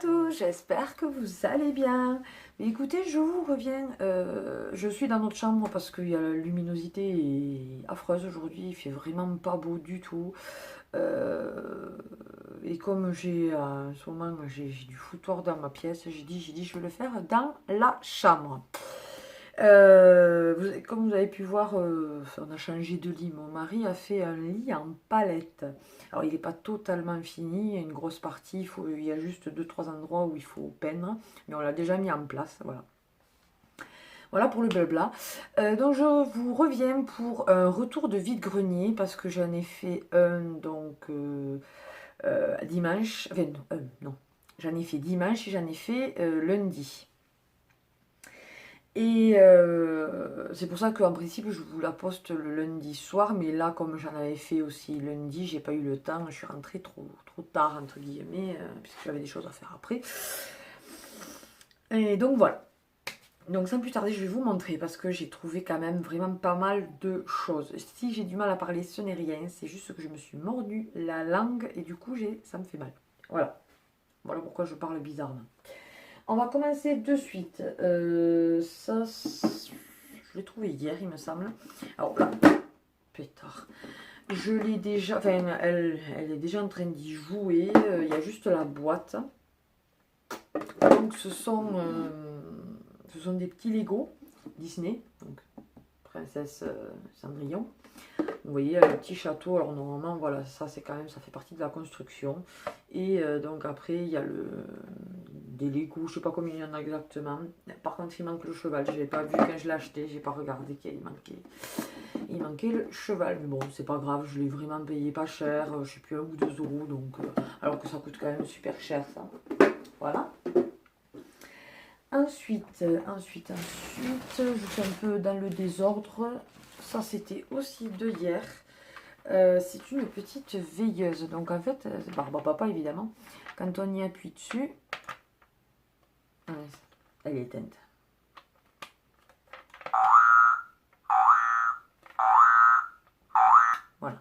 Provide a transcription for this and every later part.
tous, j'espère que vous allez bien. Mais écoutez, je vous reviens. Je suis dans notre chambre parce que la luminosité est affreuse aujourd'hui. Il fait vraiment pas beau du tout. Et comme en ce moment j'ai du foutoir dans ma pièce, j'ai dit je vais le faire dans la chambre. Comme vous avez pu voir, on a changé de lit. Mon mari a fait un lit en palette. Alors il n'est pas totalement fini, il y a une grosse partie, il y a juste 2-3 endroits où il faut peindre, mais on l'a déjà mis en place. Voilà. Voilà pour le blabla. Donc je vous reviens pour un retour de vide-grenier parce que j'en ai fait un dimanche. Enfin non, j'en ai fait dimanche et j'en ai fait lundi. Et c'est pour ça qu'en principe, je vous la poste le lundi soir. Mais là, comme j'en avais fait aussi lundi, j'ai pas eu le temps. Je suis rentrée trop tard, entre guillemets, puisque j'avais des choses à faire après. Et donc voilà. Donc sans plus tarder, je vais vous montrer parce que j'ai trouvé quand même vraiment pas mal de choses. Si j'ai du mal à parler, ce n'est rien. C'est juste que je me suis mordu la langue et du coup, ça me fait mal. Voilà. Voilà pourquoi je parle bizarrement. On va commencer de suite. Ça, je l'ai trouvé hier, il me semble. Alors là, pétard. Je l'ai déjà. Enfin, elle est déjà en train d'y jouer. Il y a juste la boîte. Donc, ce sont des petits Lego Disney. Donc, Princesse Cendrillon. Vous voyez, le petit château. Alors, normalement, voilà, ça, c'est quand même. Ça fait partie de la construction. Et donc, après, il y a des Lego, je sais pas combien il y en a exactement. Par contre, il manque le cheval. Je l'ai pas vu quand je l'ai acheté. J'ai pas regardé qu'il manquait. Il manquait le cheval. Mais bon, c'est pas grave. Je l'ai vraiment payé pas cher. Je sais plus, 1 ou 2 euros. Donc, alors que ça coûte quand même super cher, ça. Voilà. Ensuite, je suis un peu dans le désordre. Ça, c'était aussi de hier. C'est une petite veilleuse. Donc, en fait, c'est Barba Papa, évidemment. Quand on y appuie dessus, elle est éteinte. Voilà.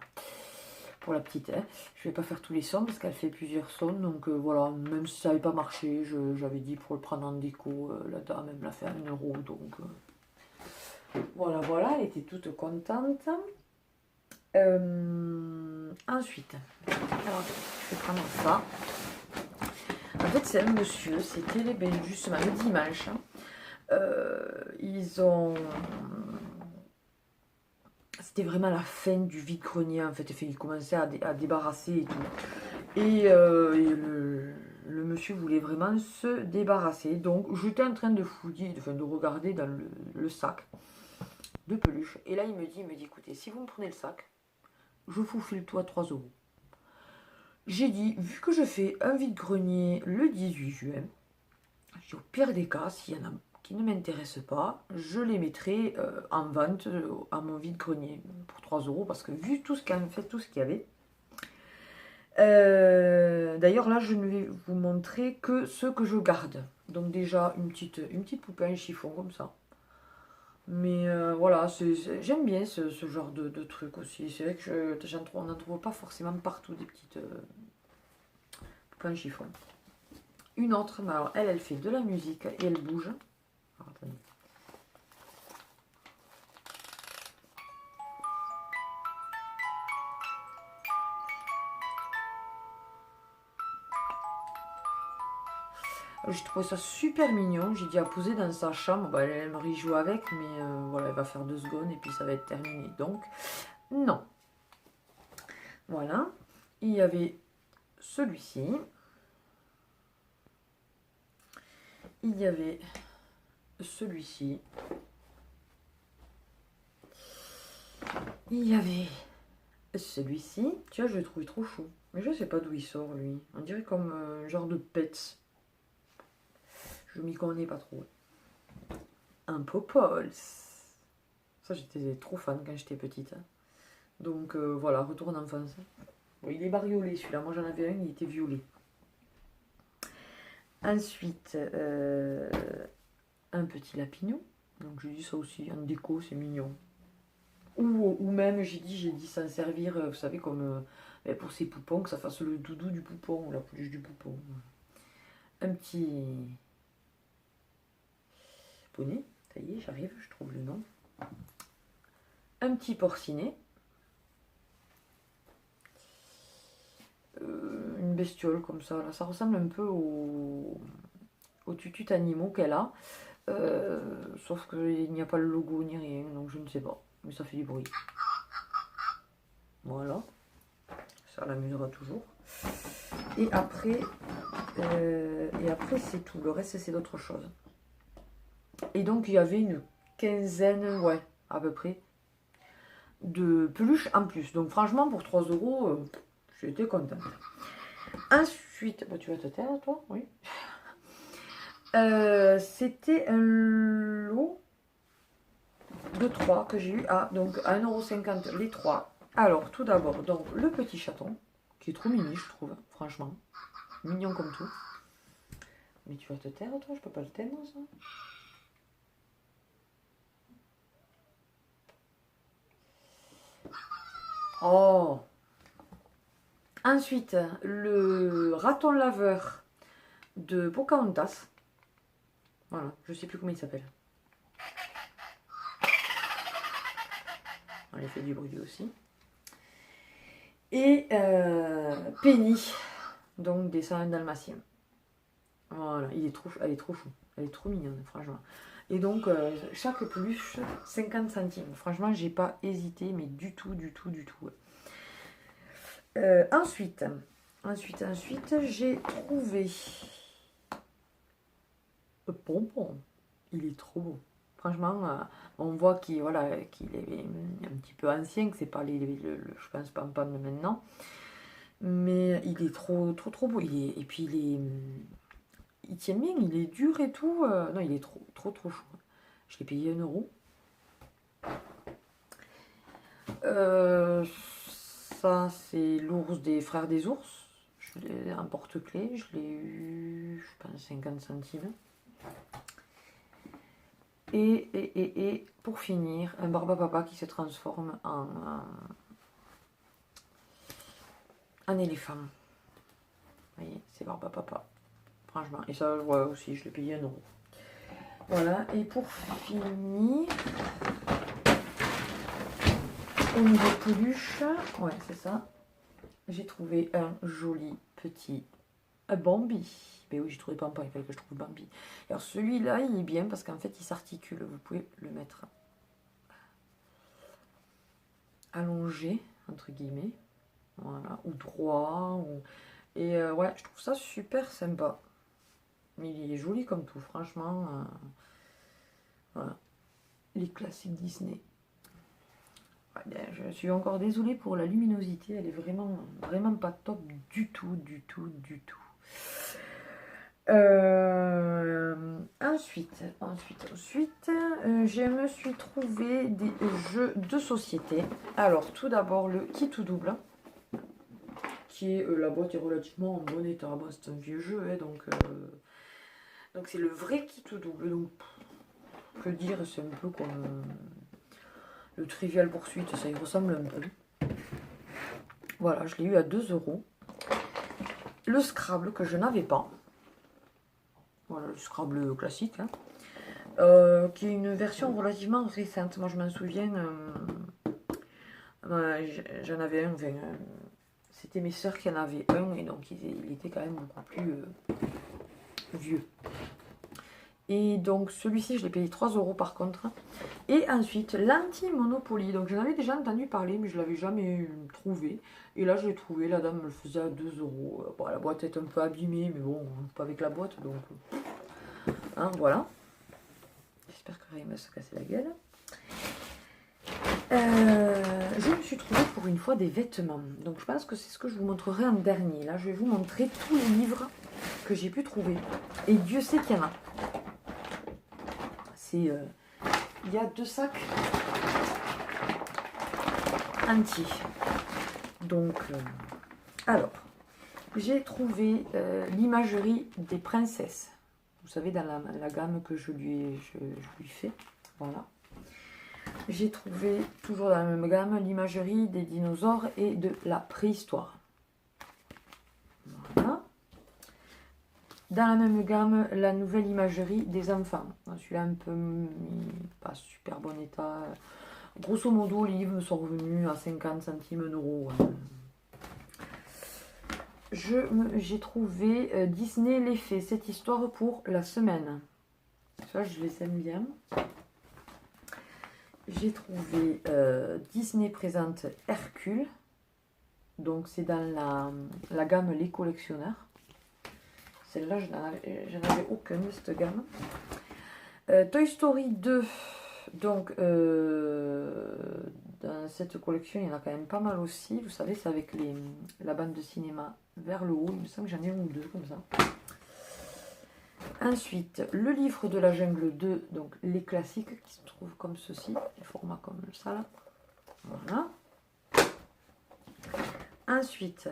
Pour la petite, hein. Je vais pas faire tous les sons parce qu'elle fait plusieurs sons. Donc voilà, même si ça n'avait pas marché, j'avais dit pour le prendre en déco, la dame, elle me l'a fait à 1 euro. Donc voilà, elle était toute contente. Ensuite, alors, je vais prendre ça. En fait, c'est un monsieur, c'était justement le dimanche. C'était vraiment la fin du vide-grenier, en fait. Il commençait à débarrasser et tout. Et le monsieur voulait vraiment se débarrasser. Donc, j'étais en train de fouiller, de regarder dans le sac de peluche. Et là, il me dit, écoutez, si vous me prenez le sac, je vous file toi 3 euros. J'ai dit, vu que je fais un vide-grenier le 18 juin, au pire des cas, s'il y en a qui ne m'intéressent pas, je les mettrai en vente à mon vide-grenier pour 3 euros parce que vu tout ce qu'il y avait. D'ailleurs, là, je ne vais vous montrer que ce que je garde. Donc déjà, une petite poupée en chiffon comme ça. Mais voilà, j'aime bien ce genre de truc aussi. C'est vrai que on n'en trouve pas forcément partout des petites poupées en chiffon. Une autre, mais alors elle fait de la musique et elle bouge. Alors, attendez. J'ai trouvé ça super mignon. J'ai dit à poser dans sa chambre. Bah, elle aimerait jouer avec, mais voilà, elle va faire 2 secondes et puis ça va être terminé. Donc, non. Voilà. Il y avait celui-ci. Il y avait celui-ci. Il y avait celui-ci. Tu vois, je l'ai trouvé trop chou. Mais je sais pas d'où il sort, lui. On dirait comme un genre de pets. Je m'y connais pas trop. Un Popols. Ça, j'étais trop fan quand j'étais petite. Donc voilà, retour en enfance. Bon, il est bariolé celui-là. Moi, j'en avais un, il était violet. Ensuite, un petit lapinou. Donc j'ai dit ça aussi, en déco, c'est mignon. Ou même, j'ai dit s'en servir, vous savez, comme pour ces poupons, que ça fasse le doudou du poupon, ou la peluche du poupon. un petit bonnet. Ça y est, j'arrive, je trouve le nom. Un petit porcinet. Une bestiole comme ça. Là, ça ressemble un peu au tutut animaux qu'elle a. Sauf qu'il n'y a pas le logo ni rien, donc je ne sais pas. Mais ça fait du bruit. Voilà. Ça l'amusera toujours. Et après c'est tout. Le reste, c'est d'autres choses. Et donc, il y avait une quinzaine, ouais, à peu près, de peluches en plus. Donc, franchement, pour 3 euros, j'étais contente. Ensuite, bah, tu vas te taire, toi? Oui. C'était un lot de 3 que j'ai eu à, donc, à 1,50 € les 3. Alors, tout d'abord, donc, le petit chaton, qui est trop mini, je trouve, franchement. Mignon comme tout. Mais tu vas te taire, toi? Je peux pas le taire, ça? Oh! Ensuite, le raton laveur de Pocahontas. Voilà, je sais plus comment il s'appelle. On a fait du bruit aussi. Et Penny, donc des 101 Dalmatiens. Voilà, elle est trop chou. Elle est trop mignonne, franchement. Et donc, chaque peluche, 50 centimes. Franchement, j'ai pas hésité, mais du tout. Ensuite, j'ai trouvé le pompon. Il est trop beau. Franchement, on voit qu'il voilà, qu'il est un petit peu ancien, que c'est pas je pense pas de maintenant. Mais il est trop beau. Et puis il tient bien, il est dur et tout. Non, il est trop chaud. Je l'ai payé 1 €. Ça, c'est l'ours des frères des ours. Je l'ai en porte-clés. Je l'ai eu, je pense, 50 centimes. Et pour finir, un Barbapapa qui se transforme en éléphant. Vous voyez, c'est Barbapapa. Franchement. Et ça, ouais, aussi, je l'ai payé 1 €. Voilà. Et pour finir, au niveau peluche, ouais, c'est ça. J'ai trouvé un joli petit Bambi. Mais oui, j'ai trouvé Pampa, il fallait que je trouve Bambi. Alors celui-là, il est bien parce qu'en fait, il s'articule. Vous pouvez le mettre allongé, entre guillemets. Voilà, ou droit. Et ouais, je trouve ça super sympa. Mais il est joli comme tout, franchement. Voilà. Les classiques Disney. Ouais, bien, je suis encore désolée pour la luminosité. Elle est vraiment pas top du tout. Ensuite, je me suis trouvé des jeux de société. Alors, tout d'abord, le kit ou double, qui est, la boîte est relativement en bon état. Bon, c'est un vieux jeu, hein, donc c'est le vrai kit ou double. Donc, que dire, c'est un peu comme le Trivial Poursuite, ça y ressemble un peu. Voilà, je l'ai eu à 2 €. Le Scrabble, que je n'avais pas. Voilà, le Scrabble classique, hein. Qui est une version relativement récente. Moi, je m'en souviens, j'en avais un, enfin, c'était mes soeurs qui en avaient un, et donc il était quand même beaucoup plus vieux. Et donc, celui-ci, je l'ai payé 3 € par contre. Et ensuite, l'anti-Monopoly. Donc, j'en avais déjà entendu parler, mais je ne l'avais jamais trouvé. Et là, je l'ai trouvé. La dame me le faisait à 2 €. Bon, la boîte est un peu abîmée, mais bon, pas avec la boîte, donc... Hein, voilà. J'espère que rien ne va se casser la gueule. Je me suis trouvé pour une fois des vêtements. Donc, je pense que c'est ce que je vous montrerai en dernier. Là, je vais vous montrer tous les livres que j'ai pu trouver. Et Dieu sait qu'il y en a. Il y a 2 sacs entiers. Donc, alors, j'ai trouvé l'imagerie des princesses. Vous savez, dans la gamme que je lui fais. Voilà. J'ai trouvé, toujours dans la même gamme, l'imagerie des dinosaures et de la préhistoire. Voilà. Dans la même gamme, la nouvelle imagerie des enfants. Celui-là un peu pas super bon état. Grosso modo, les livres me sont revenus à 50 centimes d'euros. J'ai trouvé Disney les Fées, cette histoire pour la semaine. Ça, je les aime bien. J'ai trouvé Disney présente Hercule. Donc c'est dans la gamme Les Collectionneurs. Celle-là, je n'en avais aucune de cette gamme. Toy Story 2. Donc dans cette collection, il y en a quand même pas mal aussi. Vous savez, c'est avec la bande de cinéma vers le haut. Il me semble que j'en ai un ou deux comme ça. Ensuite, le livre de la jungle 2, donc les classiques qui se trouvent comme ceci, les formats comme ça là. Voilà. Ensuite,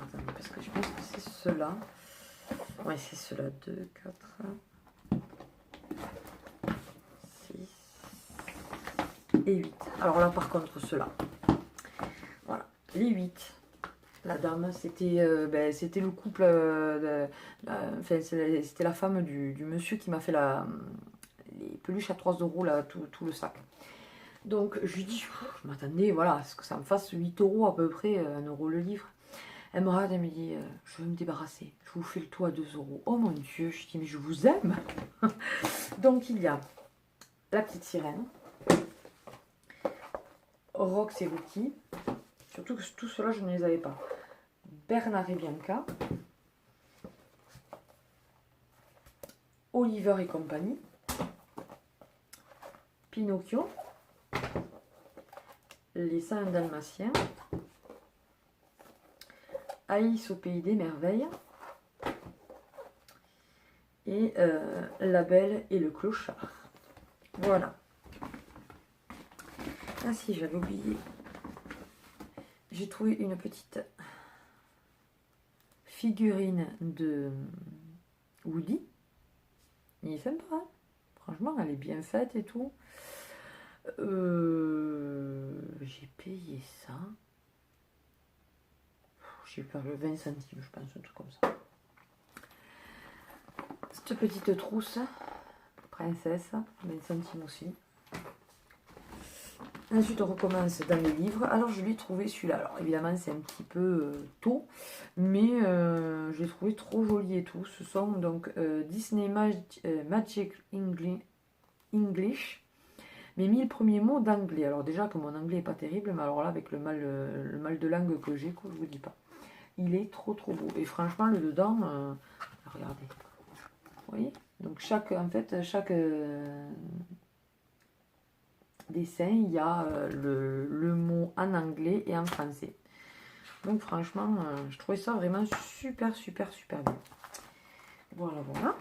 attendez, parce que je pense que c'est ceux-là. Ouais, c'est ceux-là. 2, 4, 6 et 8. Alors là, par contre, ceux-là. Voilà, les 8. La dame, c'était le couple, enfin, c'était la femme du monsieur qui m'a fait les peluches à 3 euros, là, tout le sac. Donc je lui dis, je m'attendais, voilà, à ce que ça me fasse 8 euros à peu près, 1 euro le livre. Elle me regarde, elle me dit, je veux me débarrasser, je vous fais le tout à 2 euros. Oh mon Dieu, je dis, mais je vous aime. Donc il y a la petite sirène, Rox et Rookie, surtout que tout cela je ne les avais pas. Bernard et Bianca, Oliver et compagnie, Pinocchio, les 101 Dalmatiens, Alice au pays des merveilles et La Belle et le Clochard. Voilà. Ah si, j'avais oublié. J'ai trouvé une petite figurine de Woody. Il est sympa, hein. Franchement, elle est bien faite et tout. J'ai payé ça. J'ai perdu 20 centimes, je pense, un truc comme ça. Cette petite trousse, princesse, 20 centimes aussi. Ensuite, on recommence dans les livres. Alors, je l'ai trouvé celui-là. Alors, évidemment, c'est un petit peu tôt, mais je l'ai trouvé trop joli et tout. Ce sont donc Disney Magic English, mes 1000 premiers mots d'anglais. Alors, déjà que mon anglais n'est pas terrible, mais alors là, avec le mal de langue que j'ai, je vous dis pas. Il est trop beau. Et franchement, le dedans, regardez. Vous voyez? Donc, chaque dessin, il y a le mot en anglais et en français. Donc franchement, je trouvais ça vraiment super bien. Voilà.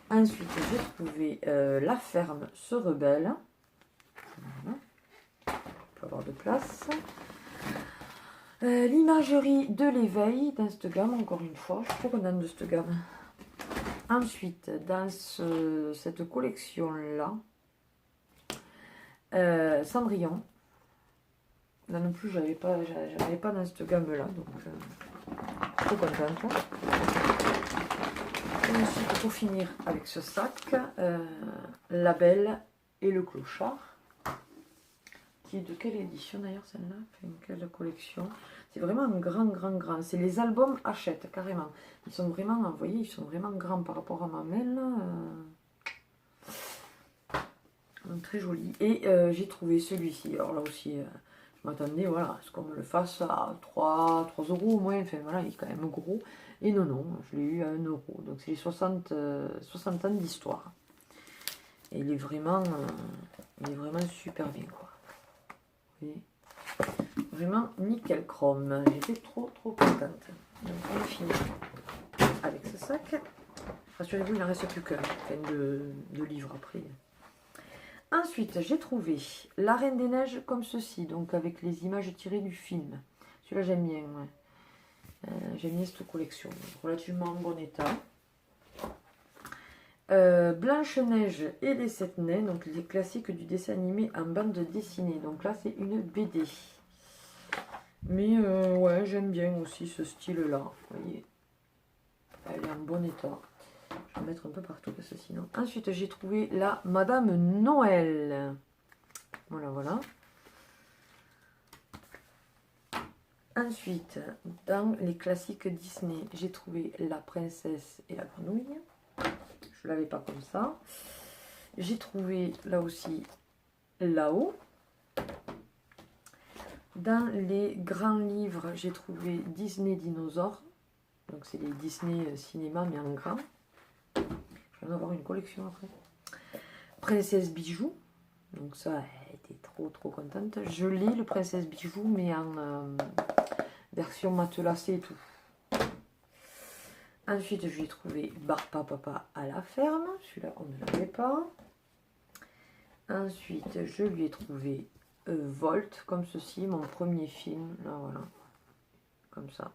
Ensuite, j'ai trouvé La Ferme se rebelle. Voilà. On peut avoir de place. L'imagerie de l'éveil dans cette gamme, encore une fois. Je suis trop contente de cette gamme. Ensuite, dans cette collection-là, Cendrillon. Là non plus, j'avais pas dans cette gamme-là, donc trop contente. Et ensuite, pour finir avec ce sac, La Belle et le Clochard, qui est de quelle édition d'ailleurs celle-là, enfin, quelle collection. C'est vraiment un grand. C'est les albums Hachette, carrément. Ils sont vraiment, vous voyez, ils sont vraiment grands par rapport à ma main, là. Donc, très joli. Et j'ai trouvé celui-ci. Alors là aussi, je m'attendais, voilà, à ce qu'on me le fasse à 3 euros au moins. Enfin voilà, il est quand même gros. Et non, je l'ai eu à 1 euro. Donc c'est les 60 ans d'histoire. Et il est vraiment super bien, quoi. Vous voyez, vraiment nickel chrome. J'étais trop contente. Donc on finit avec ce sac. Rassurez-vous, il n'en reste plus qu'un. Enfin, de livres après. Ensuite, j'ai trouvé La Reine des Neiges comme ceci, donc avec les images tirées du film. Celui-là, j'aime bien. Ouais. J'aime bien cette collection, relativement en bon état. Blanche-Neige et les 7 nains, donc les classiques du dessin animé en bande dessinée. Donc là, c'est une BD. Mais ouais, j'aime bien aussi ce style-là. Vous voyez, elle est en bon état. Je vais en mettre un peu partout parce que sinon... Ensuite, j'ai trouvé la Madame Noël. Voilà, voilà. Ensuite, dans les classiques Disney, j'ai trouvé La Princesse et la Grenouille. Je ne l'avais pas comme ça. J'ai trouvé là aussi Là-haut. Dans les grands livres, j'ai trouvé Disney Dinosaures. Donc c'est les Disney cinéma mais en grand. Je vais en avoir une collection après. Princesse Bijoux. Donc ça, elle était trop contente. Je l'ai, le Princesse Bijoux, mais en version matelassée et tout. Ensuite, je lui ai trouvé Barbapapa à la ferme. Celui-là, on ne l'avait pas. Ensuite, je lui ai trouvé Volt, comme ceci, mon premier film. Là, voilà. Comme ça.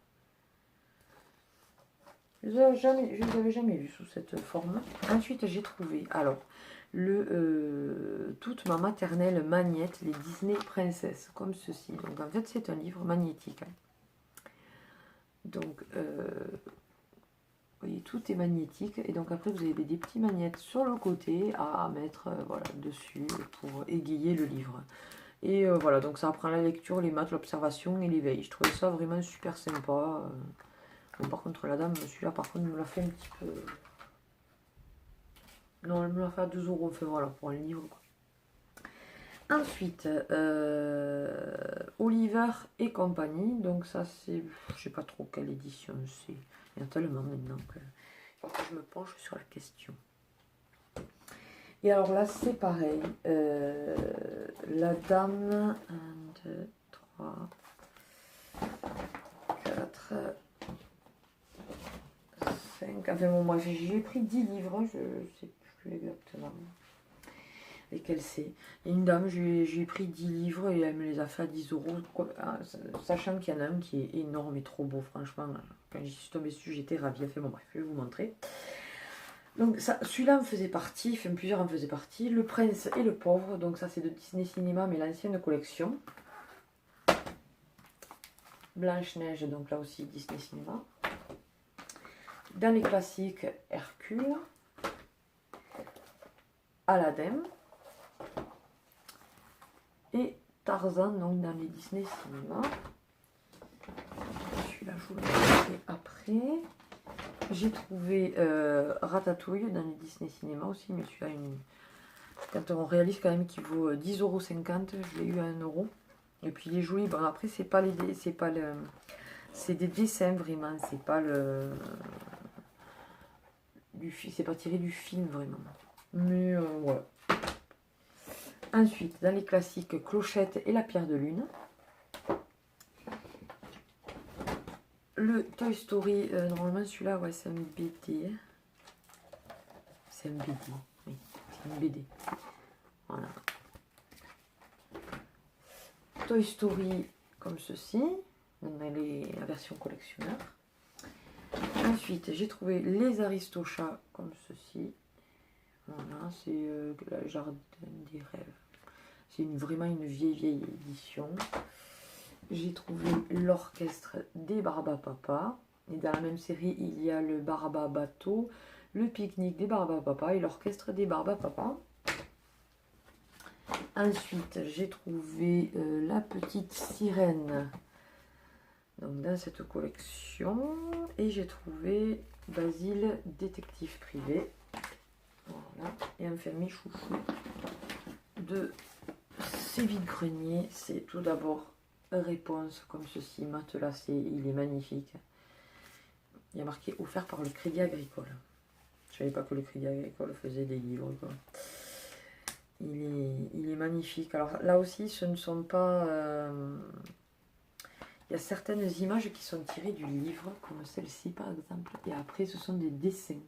Je ne les avais jamais vus sous cette forme. Ensuite, j'ai trouvé, alors, toute ma maternelle Magnette, les Disney Princesses, comme ceci. Donc, en fait, c'est un livre magnétique. Donc, vous voyez, tout est magnétique. Et donc, après, vous avez des petits magnettes sur le côté à mettre voilà, dessus pour égayer le livre. Et voilà, donc ça apprend la lecture, les maths, l'observation et l'éveil. Je trouvais ça vraiment super sympa. Bon, par contre, la dame, celui-là, par contre, me l'a fait un petit peu... Non, elle me l'a fait à 2 euros. Enfin, voilà, pour un livre, quoi. Ensuite, Oliver et compagnie. Donc ça, c'est... Je sais pas trop quelle édition c'est. Il y en a tellement maintenant que... Il faut que je me penche sur la question. Et alors là, c'est pareil. La dame... 1, 2, 3, 4... 5... Enfin bon, moi, j'ai pris 10 livres. Je sais plus exactement lesquels c'est. Et une dame, je lui ai pris 10 livres et elle me les a fait à 10 euros. Sachant qu'il y en a un qui est énorme et trop beau, franchement. Quand j'y suis tombée dessus, j'étais ravie. Enfin bon, bref, je vais vous montrer. Donc celui-là en faisait partie, enfin plusieurs en faisaient partie. Le Prince et le Pauvre, donc ça c'est de Disney Cinéma, mais l'ancienne collection. Blanche-Neige, donc là aussi Disney Cinéma. Dans les classiques, Hercule. Aladdin. Et Tarzan, donc dans les Disney Cinéma. Celui-là, je vous le montrerai après. J'ai trouvé Ratatouille dans les Disney Cinéma aussi, mais celui-là, quand on réalise quand même qu'il vaut 10,50 €, je l'ai eu à 1 €. Et puis il est joli. Bon, après, c'est pas c'est des dessins vraiment, c'est pas c'est pas tiré du film vraiment. Mais ouais. Ensuite, dans les classiques, Clochette et la pierre de lune. Le Toy Story, normalement celui-là, ouais, c'est un BD. C'est un BD, oui, c'est une BD. Voilà. Toy Story, comme ceci. On a la version collectionneur. Ensuite, j'ai trouvé les Aristochats, comme ceci. Voilà, c'est le Jardin des rêves. C'est vraiment une vieille édition. J'ai trouvé l'orchestre des Barbapapa. Et dans la même série, il y a le Barbabato, le pique-nique des Barbapapa et l'orchestre des Barbapapa. Ensuite, j'ai trouvé la petite sirène donc, dans cette collection. Et j'ai trouvé Basile, détective privé. Voilà. Et enfin, mes chouchous de ces vides-greniers. C'est tout d'abord Réponse comme ceci, matelassé, il est magnifique. Il y a marqué offert par le Crédit Agricole. Je ne savais pas que le Crédit Agricole faisait des livres, quoi. Il est magnifique. Alors là aussi, ce ne sont pas... il y a certaines images qui sont tirées du livre, comme celle-ci par exemple. Et après, ce sont des dessins.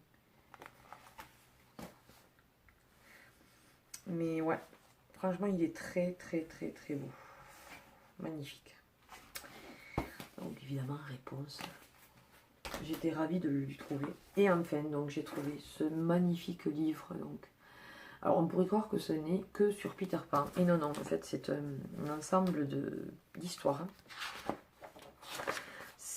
Mais ouais, franchement, il est très beau. Magnifique. Donc évidemment, Réponse. J'étais ravie de lui trouver. Et enfin, donc j'ai trouvé ce magnifique livre. Donc, alors on pourrait croire que ce n'est que sur Peter Pan. Et non, en fait, c'est un ensemble d'histoires.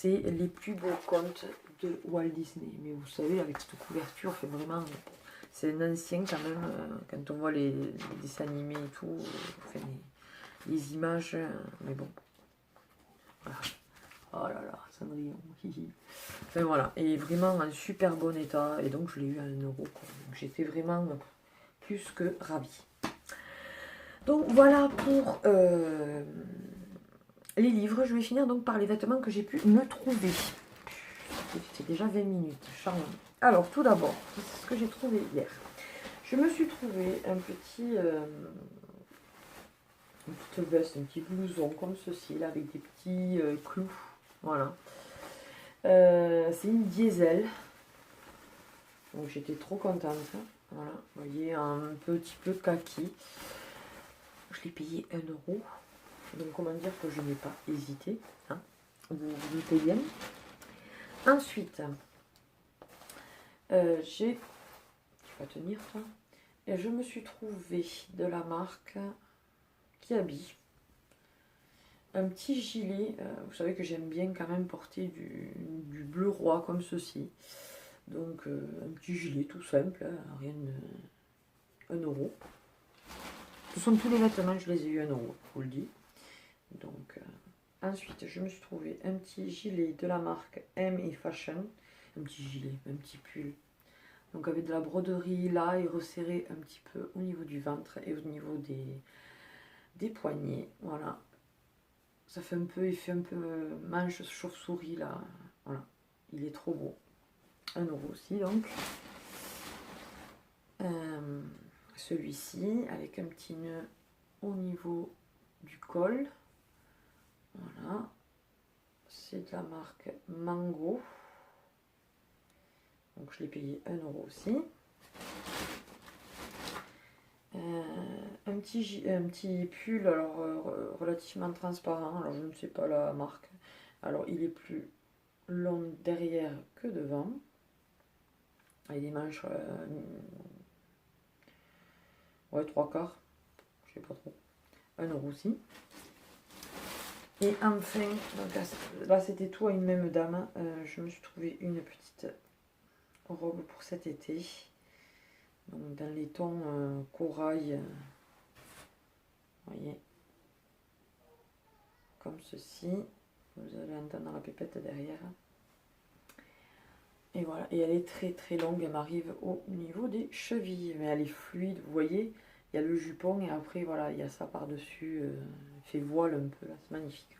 c'est les plus beaux contes de Walt Disney. Mais vous savez, avec cette couverture, fait vraiment... C'est un ancien quand même, quand on voit les dessins animés et tout, enfin, les images, mais bon. Voilà. Oh là là, Cendrillon, hihi. Enfin voilà, et vraiment en super bon état, et donc je l'ai eu à 1 euro. J'étais vraiment plus que ravie. Donc voilà pour les livres. Je vais finir donc par les vêtements que j'ai pu me trouver. C'est déjà 20 minutes, charmant. Alors tout d'abord, c'est ce que j'ai trouvé hier. Je me suis trouvé un petit, une petite veste, un petit blouson comme ceci, là, avec des petits clous. Voilà. C'est une diesel. Donc j'étais trop contente. Voilà, vous voyez, un petit peu kaki. Je l'ai payé 1 euro. Donc comment dire que je n'ai pas hésité. Hein. Vous doutez bien. Ensuite, j'ai... Tu vas tenir toi. Et je me suis trouvé de la marque Kiabi un petit gilet. Vous savez que j'aime bien quand même porter du bleu roi comme ceci. Donc un petit gilet tout simple, hein, rien de 1 euro. Ce sont tous les vêtements, je les ai eu 1 euro, je vous le dis. Donc ensuite, je me suis trouvé un petit gilet de la marque M & Fashion. Un petit gilet, un petit pull. Donc avec de la broderie là et resserré un petit peu au niveau du ventre et au niveau des poignets. Voilà. Ça fait un peu effet un peu manche chauve-souris là. Voilà. Il est trop beau. 1 euro aussi donc. Celui-ci avec un petit nœud au niveau du col. Voilà. C'est de la marque Mango. Donc je l'ai payé 1 euro aussi. Un petit pull alors relativement transparent. Alors je ne sais pas la marque. Alors il est plus long derrière que devant. Avec des manches ouais 3/4. Je sais pas trop. 1 euro aussi. Et enfin, donc là c'était tout à une même dame. Je me suis trouvé une petite robe pour cet été. Donc dans les tons corail. Vous voyez. Comme ceci. Vous allez entendre la pépette derrière. Et voilà. Et elle est très très longue. Elle m'arrive au niveau des chevilles. Mais elle est fluide. Vous voyez. Il y a le jupon et après voilà. Il y a ça par-dessus. Fait voile un peu là. C'est magnifique.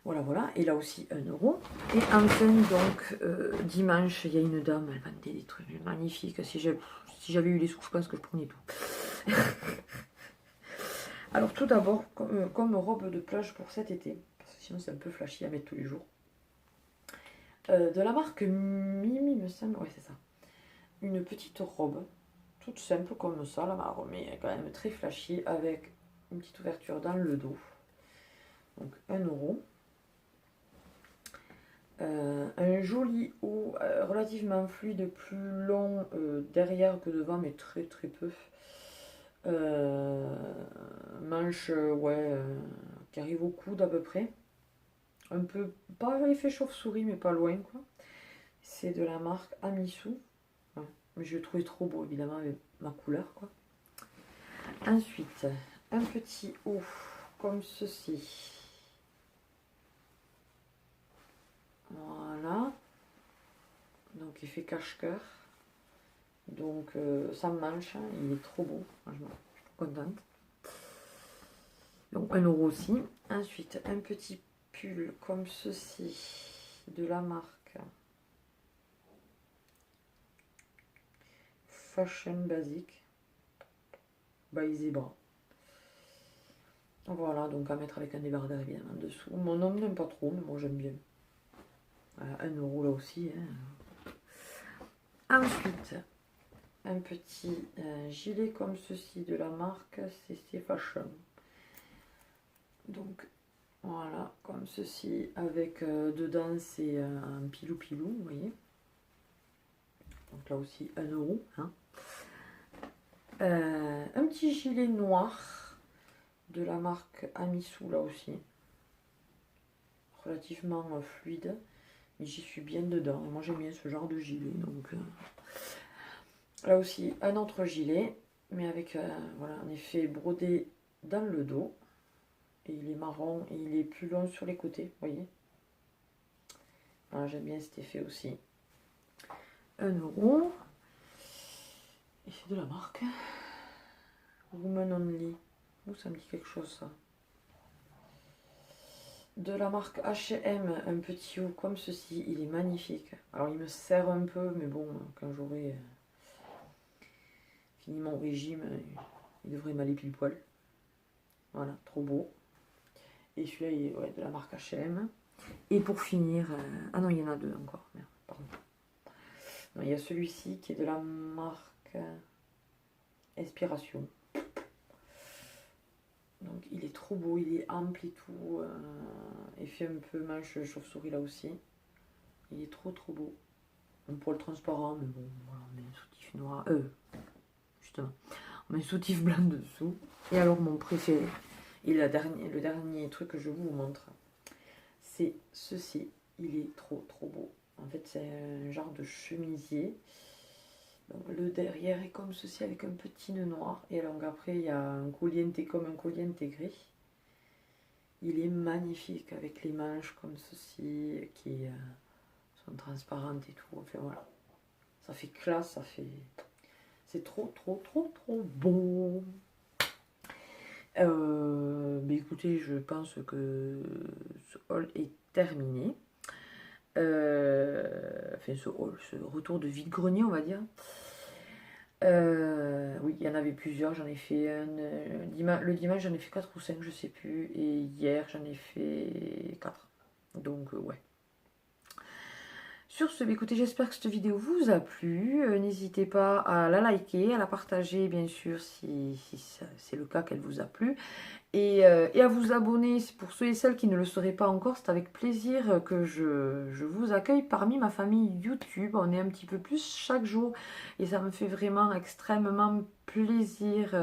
Voilà, voilà. Et là aussi 1 euro. Et enfin, donc, dimanche, il y a une dame, elle vendait des trucs magnifiques. Si j'avais eu les sous, je pense que je prenais tout. Alors, tout d'abord, comme robe de plage pour cet été, parce que sinon c'est un peu flashy à mettre tous les jours. De la marque Mimi, me semble. Ouais, c'est ça. Une petite robe, toute simple comme ça, la marque, mais quand même très flashy, avec une petite ouverture dans le dos. Donc, 1 euro. Un joli haut relativement fluide, plus long derrière que devant, mais très très peu. Manche, ouais, qui arrive au coude à peu près. Un peu, pas l'effet chauve-souris, mais pas loin, quoi. C'est de la marque Amisu. Ouais. Mais je le trouvais trop beau, évidemment, avec ma couleur, quoi. Ensuite, un petit haut comme ceci. Voilà. Donc il fait cache-cœur. Donc sans manche, hein, il est trop beau, franchement, je suis trop contente. Donc 1 euro aussi. Ensuite, un petit pull comme ceci de la marque Fashion Basic by Zebra. Voilà, donc à mettre avec un débardeur évidemment dessous. Mon homme n'aime pas trop, mais moi j'aime bien. Voilà, 1 euro là aussi. Hein. Ensuite, un petit gilet comme ceci de la marque CC Fashion. Donc voilà, comme ceci, avec dedans c'est un pilou-pilou, vous voyez. Donc là aussi 1 euro. Hein. Un petit gilet noir de la marque Amisu là aussi. relativement fluide. Mais j'y suis bien dedans. Moi j'aime bien ce genre de gilet. Donc là aussi un autre gilet. Mais avec voilà, un effet brodé dans le dos. Et il est marron et il est plus long sur les côtés. Vous voyez. Voilà, j'aime bien cet effet aussi. 1 €. Et c'est de la marque Woman Only. Où ça me dit quelque chose ça. De la marque H&M, un petit haut comme ceci, il est magnifique. Alors il me serre un peu, mais bon, quand j'aurai fini mon régime, il devrait m'aller pile poil. Voilà, trop beau. Et celui-là, il est ouais, de la marque H&M. Et pour finir, ah non, il y en a 2 encore, merde, pardon. Non, il y a celui-ci qui est de la marque Inspiration. Donc il est trop beau, il est ample et tout. Effet un peu manche chauve-souris là aussi. Il est trop beau. On pour le transparent, mais bon, voilà, on met un soutif noir. Justement, on met un soutif blanc dessous. Et alors mon préféré, et le dernier truc que je vous montre, c'est ceci. Il est trop beau. En fait, c'est un genre de chemisier. Donc, le derrière est comme ceci avec un petit nœud noir. Et donc après, il y a un collier comme un collier intégré. Il est magnifique avec les manches comme ceci qui sont transparentes et tout. Enfin voilà. Ça fait classe, ça fait... C'est trop beau. Mais écoutez, je pense que ce haul est terminé. Enfin, ce retour de vide-grenier, on va dire. Oui, il y en avait plusieurs. J'en ai fait un. Le dimanche, j'en ai fait 4 ou 5, je sais plus. Et hier, j'en ai fait 4. Donc, ouais. Sur ce, écoutez, j'espère que cette vidéo vous a plu. N'hésitez pas à la liker, à la partager, bien sûr, si c'est le cas qu'elle vous a plu. Et à vous abonner, pour ceux et celles qui ne le seraient pas encore. C'est avec plaisir que je vous accueille parmi ma famille YouTube. On est un petit peu plus chaque jour et ça me fait vraiment extrêmement plaisir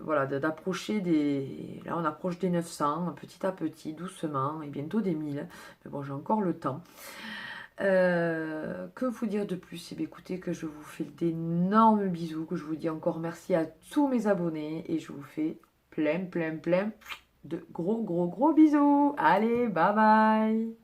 voilà, d'approcher des... Là on approche des 900 petit à petit, doucement, et bientôt des 1000. Mais bon, j'ai encore le temps. Que vous dire de plus? Eh bien, écoutez, que je vous fais d'énormes bisous, que je vous dis encore merci à tous mes abonnés et je vous fais plein de gros bisous. Allez, bye bye.